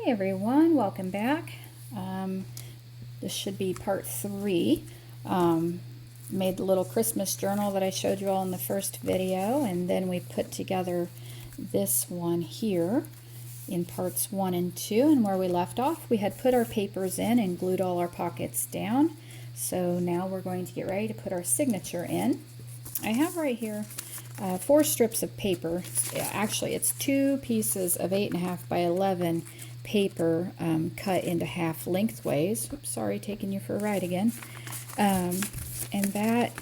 Hey everyone, welcome back. This should be part 3. Made the little Christmas journal that I showed you all in the first video, and then we put together this one here in parts 1 and 2, and where we left off we had put our papers in and glued all our pockets down. So now we're going to get ready to put our signature in. I have right here 4 strips of paper. Actually, it's 2 pieces of 8.5 by 11 paper cut into half lengthways. Oops, sorry, taking you for a ride again. And that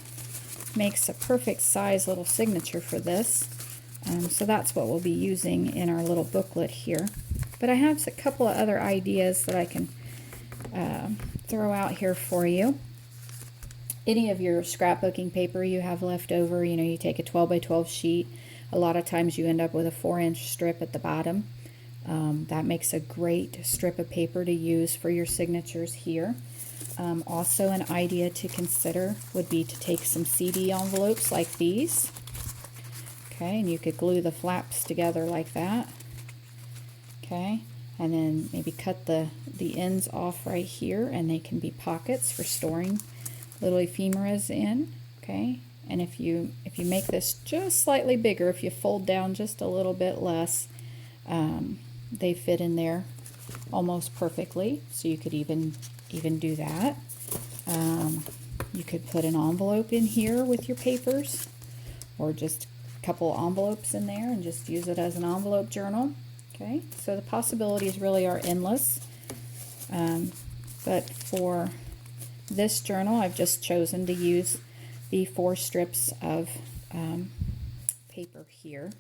makes a perfect size little signature for this. So that's what we'll be using in our little booklet here. But I have a couple of other ideas that I can throw out here for you. Any of your scrapbooking paper you have left over, you take a 12 by 12 sheet. A lot of times you end up with a 4-inch strip at the bottom. That makes a great strip of paper to use for your signatures here. Also, an idea to consider would be to take some CD envelopes like these. Okay, and you could glue the flaps together like that. Okay, and then maybe cut the ends off right here, and they can be pockets for storing little ephemeras in. Okay, and if you make this just slightly bigger, if you fold down just a little bit less, they fit in there almost perfectly. So you could even do that. You could put an envelope in here with your papers, or just a couple envelopes in there and just use it as an envelope journal. Okay, so the possibilities really are endless. But for this journal, I've just chosen to use the 4 strips of paper here.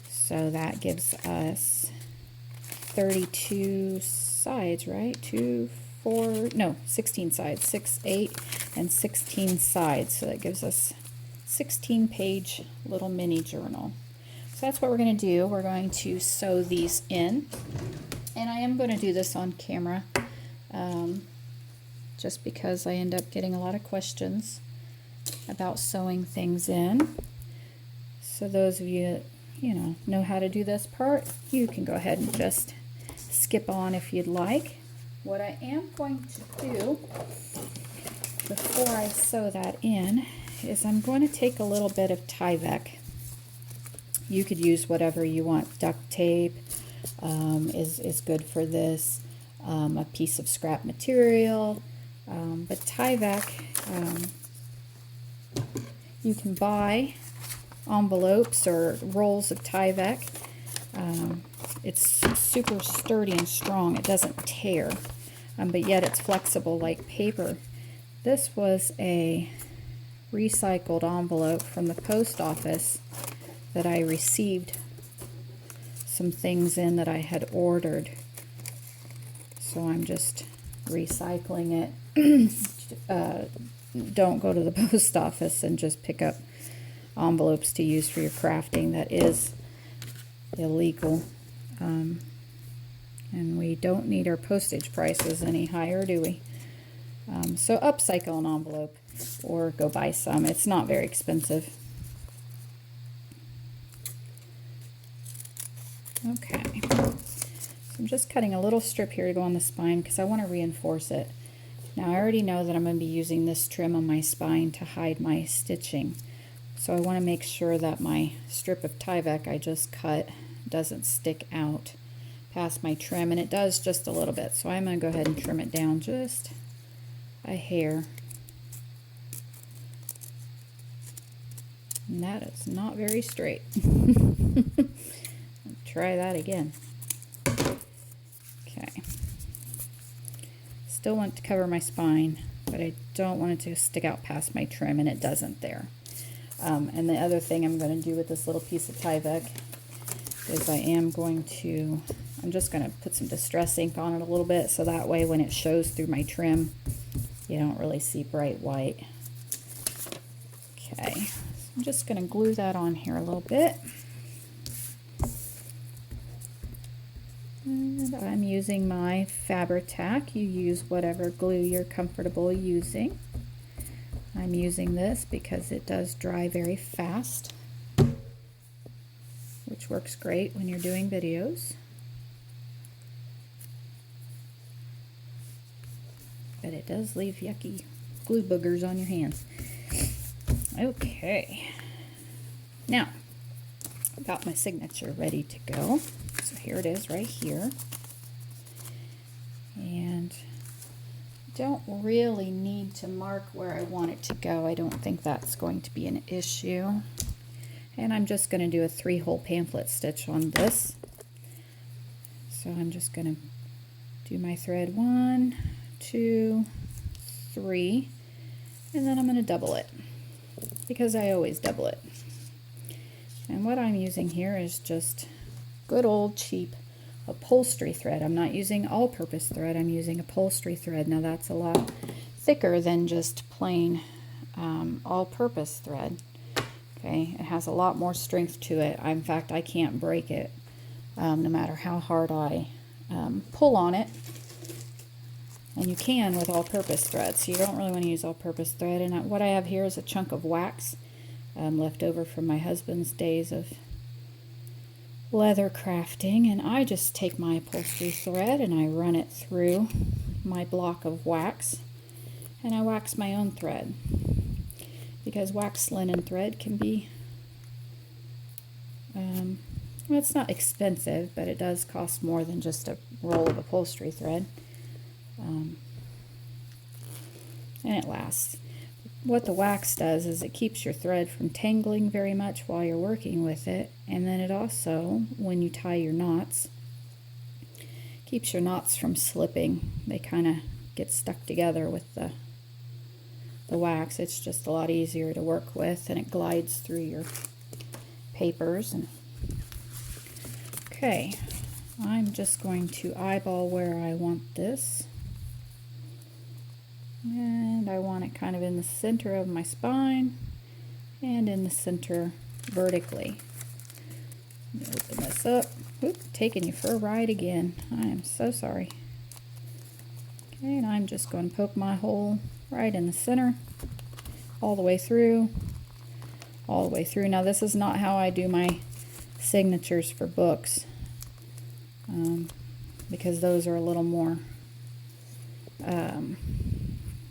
So that gives us 32 sides, right? 16 sides. 6, 8, and 16 sides. So that gives us 16-page little mini journal. So that's what we're going to do. We're going to sew these in. And I am going to do this on camera just because I end up getting a lot of questions about sewing things in. So those of you that know how to do this part, you can go ahead and just skip on if you'd like. What I am going to do before I sew that in is I'm going to take a little bit of Tyvek. You could use whatever you want. Duct tape is good for this. A piece of scrap material. But Tyvek, you can buy envelopes or rolls of Tyvek. It's super sturdy and strong. It doesn't tear, but yet it's flexible like paper. This was a recycled envelope from the post office that I received some things in that I had ordered. So I'm just recycling it. Don't go to the post office and just pick up envelopes to use for your crafting. That is illegal. And we don't need our postage prices any higher, do we? So upcycle an envelope or go buy some. It's not very expensive. Okay. So I'm just cutting a little strip here to go on the spine because I want to reinforce it. Now I already know that I'm going to be using this trim on my spine to hide my stitching. So I want to make sure that my strip of Tyvek I just cut doesn't stick out past my trim, and it does just a little bit. So I'm going to go ahead and trim it down just a hair. And that is not very straight. Try that again. Okay. Still want to cover my spine, but I don't want it to stick out past my trim, and it doesn't there. And the other thing I'm going to do with this little piece of Tyvek is I'm just going to put some distress ink on it a little bit, so that way when it shows through my trim, you don't really see bright white. Okay, so I'm just going to glue that on here a little bit. And I'm using my Fabri-Tac. You use whatever glue you're comfortable using. I'm using this because it does dry very fast, which works great when you're doing videos. but it does leave yucky glue boogers on your hands. Okay, now I've got my signature ready to go. So here it is right here. And don't really need to mark where I want it to go. I don't think that's going to be an issue. And I'm just going to do a 3-hole pamphlet stitch on this. So I'm just going to do my thread 1, 2, 3, and then I'm going to double it because I always double it. And what I'm using here is just good old cheap upholstery thread. I'm not using all-purpose thread, I'm using upholstery thread. Now that's a lot thicker than just plain all-purpose thread. Okay, it has a lot more strength to it. In fact, I can't break it no matter how hard I pull on it. And you can with all-purpose thread, so you don't really want to use all-purpose thread. And what I have here is a chunk of wax left over from my husband's days of leather crafting, and I just take my upholstery thread and I run it through my block of wax, and I wax my own thread because wax linen thread can be well, it's not expensive, but it does cost more than just a roll of upholstery thread, and it lasts. What the wax does is it keeps your thread from tangling very much while you're working with it, and then it also, when you tie your knots, keeps your knots from slipping. They kind of get stuck together with the wax. It's just a lot easier to work with, and it glides through your papers. And okay, I'm just going to eyeball where I want this. And I want it kind of in the center of my spine and in the center vertically. Let me open this up. Oop, taking you for a ride again. I am so sorry. Okay, and I'm just going to poke my hole right in the center, all the way through, all the way through. Now this is not how I do my signatures for books, because those are a little more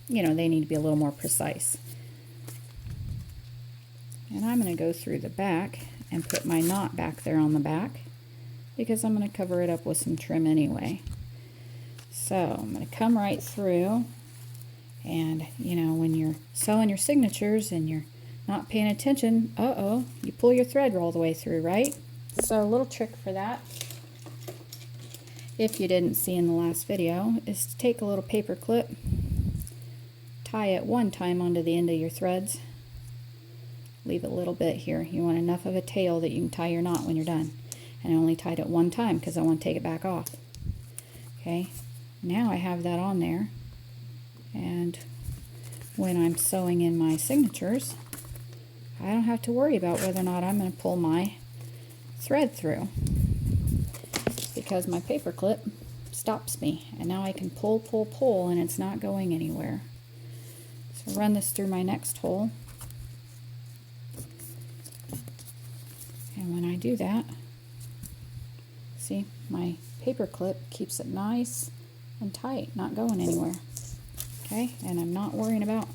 you know, they need to be a little more precise. And I'm going to go through the back and put my knot back there on the back because I'm going to cover it up with some trim anyway. So I'm going to come right through, and you know, when you're sewing your signatures and you're not paying attention, you pull your thread all the way through, right? So a little trick for that, if you didn't see in the last video, is to take a little paper clip, tie it one time onto the end of your threads, leave a little bit here. You want enough of a tail that you can tie your knot when you're done. And I only tied it one time because I want to take it back off. Okay, now I have that on there, and when I'm sewing in my signatures, I don't have to worry about whether or not I'm going to pull my thread through, because my paper clip stops me, and now I can pull, and it's not going anywhere. So run this through my next hole, and when I do that, see, my paper clip keeps it nice and tight, not going anywhere. Okay, and I'm not worrying about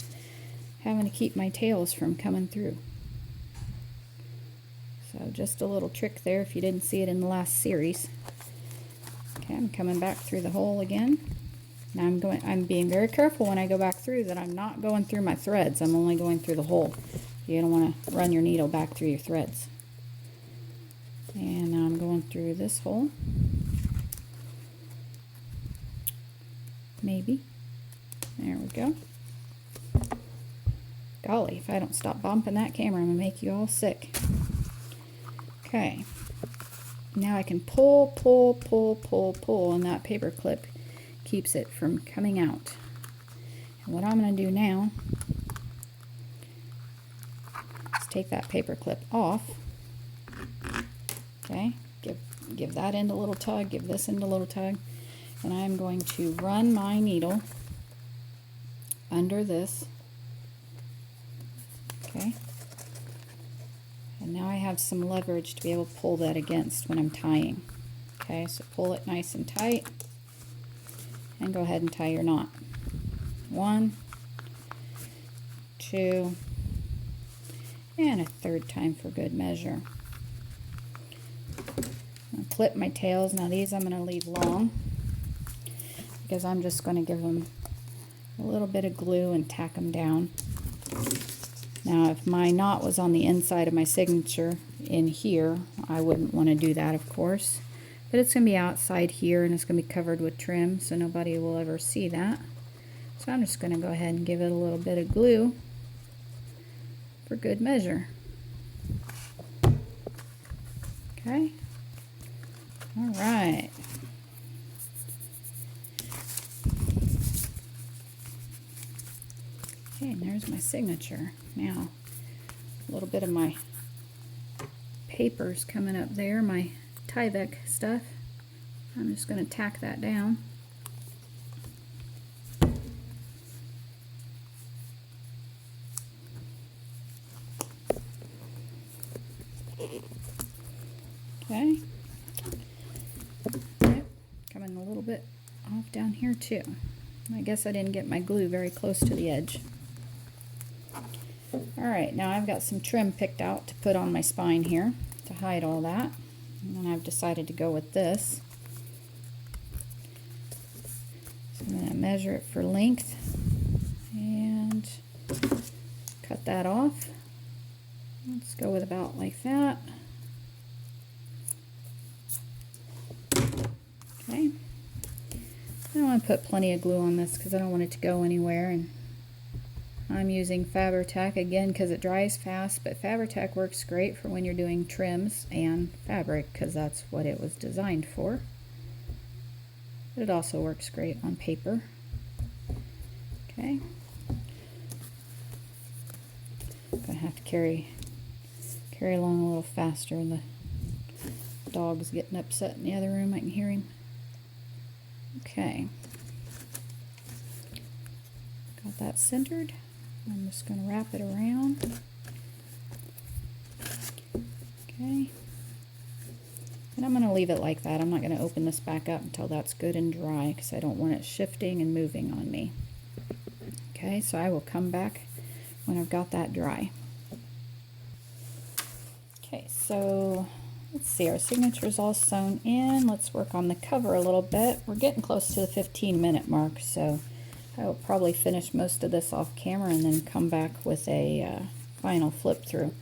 having to keep my tails from coming through. So just a little trick there if you didn't see it in the last series. Okay, I'm coming back through the hole again. Now I'm being very careful when I go back through that I'm not going through my threads. I'm only going through the hole. You don't want to run your needle back through your threads. And now I'm going through this hole. Maybe. There we go. Golly, if I don't stop bumping that camera, I'm going to make you all sick. Okay. Now I can pull, and that paper clip keeps it from coming out. And what I'm going to do now is take that paper clip off. Okay, give that end a little tug, give this end a little tug, and I'm going to run my needle under this. Okay, and now I have some leverage to be able to pull that against when I'm tying. Okay, so pull it nice and tight, and go ahead and tie your knot. 1, 2, and a third time for good measure. I'll clip my tails. Now these I'm going to leave long because I'm just going to give them a little bit of glue and tack them down. Now if my knot was on the inside of my signature in here, I wouldn't want to do that, of course. But it's going to be outside here and it's going to be covered with trim, so nobody will ever see that. So I'm just going to go ahead and give it a little bit of glue for good measure. Okay. All right. Okay, and there's my signature. Now, a little bit of my paper's coming up there, my Tyvek stuff. I'm just going to tack that down. Okay. Yep, coming a little bit off down here too. I guess I didn't get my glue very close to the edge. Alright, now I've got some trim picked out to put on my spine here to hide all that. And then I've decided to go with this. So I'm going to measure it for length and cut that off. Let's go with about like that. Okay. I want to put plenty of glue on this because I don't want it to go anywhere, and I'm using Fabri-Tac again because it dries fast, but Fabri-Tac works great for when you're doing trims and fabric because that's what it was designed for. But it also works great on paper. Okay. I'm gonna have to carry along a little faster. The dog's getting upset in the other room. I can hear him. Okay. Got that centered. I'm just going to wrap it around. Okay. And I'm going to leave it like that. I'm not going to open this back up until that's good and dry because I don't want it shifting and moving on me. Okay, so I will come back when I've got that dry. Okay, so let's see, our signature's all sewn in. Let's work on the cover a little bit. We're getting close to the 15-minute mark, so I'll probably finish most of this off camera and then come back with a final flip through.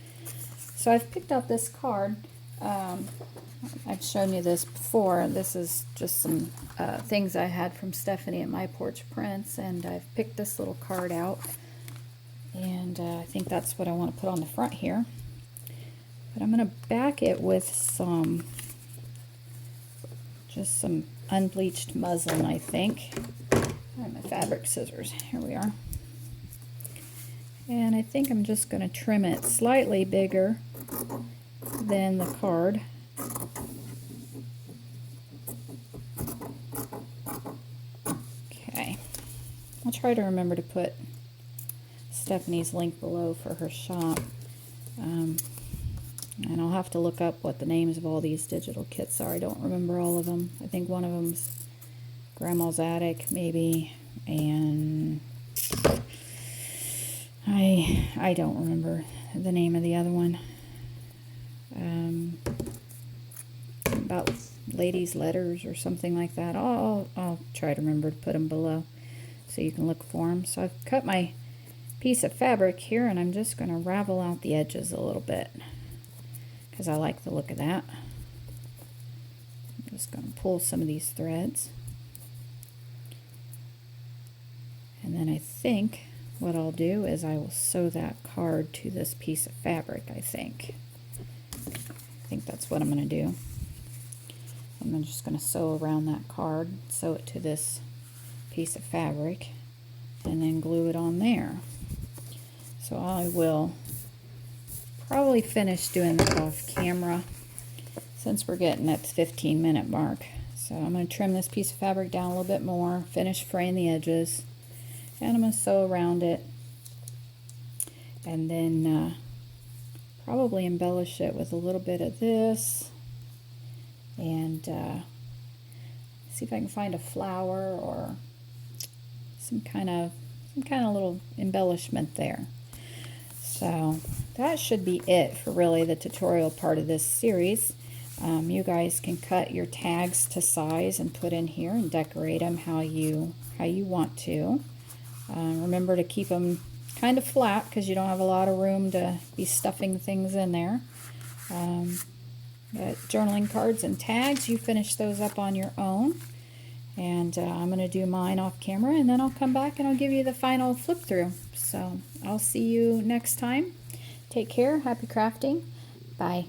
So I've picked out this card. I've shown you this before. This is just some things I had from Stephanie at My Porch Prints, and I've picked this little card out, and I think that's what I want to put on the front here. But I'm going to back it with just some unbleached muslin, I think. I have my fabric scissors. Here we are. And I think I'm just going to trim it slightly bigger than the card. Okay. I'll try to remember to put Stephanie's link below for her shop. And I'll have to look up what the names of all these digital kits are. I don't remember all of them. I think one of them's Grandma's Attic, maybe, and I don't remember the name of the other one. About ladies' letters or something like that. I'll try to remember to put them below so you can look for them. So I've cut my piece of fabric here, and I'm just going to ravel out the edges a little bit because I like the look of that. I'm just going to pull some of these threads. And then I think what I'll do is I will sew that card to this piece of fabric, I think. I think that's what I'm going to do. I'm just going to sew around that card, sew it to this piece of fabric, and then glue it on there. So I will probably finish doing this off camera since we're getting at the 15-minute mark. So I'm going to trim this piece of fabric down a little bit more, finish fraying the edges, and I'm going to sew around it, and then probably embellish it with a little bit of this, and see if I can find a flower or some kind of some kind of little embellishment there. So that should be it for really the tutorial part of this series. You guys can cut your tags to size and put in here and decorate them how you want to. Remember to keep them kind of flat because you don't have a lot of room to be stuffing things in there. But journaling cards and tags, you finish those up on your own. And I'm going to do mine off camera, and then I'll come back and I'll give you the final flip through. So I'll see you next time. Take care. Happy crafting. Bye.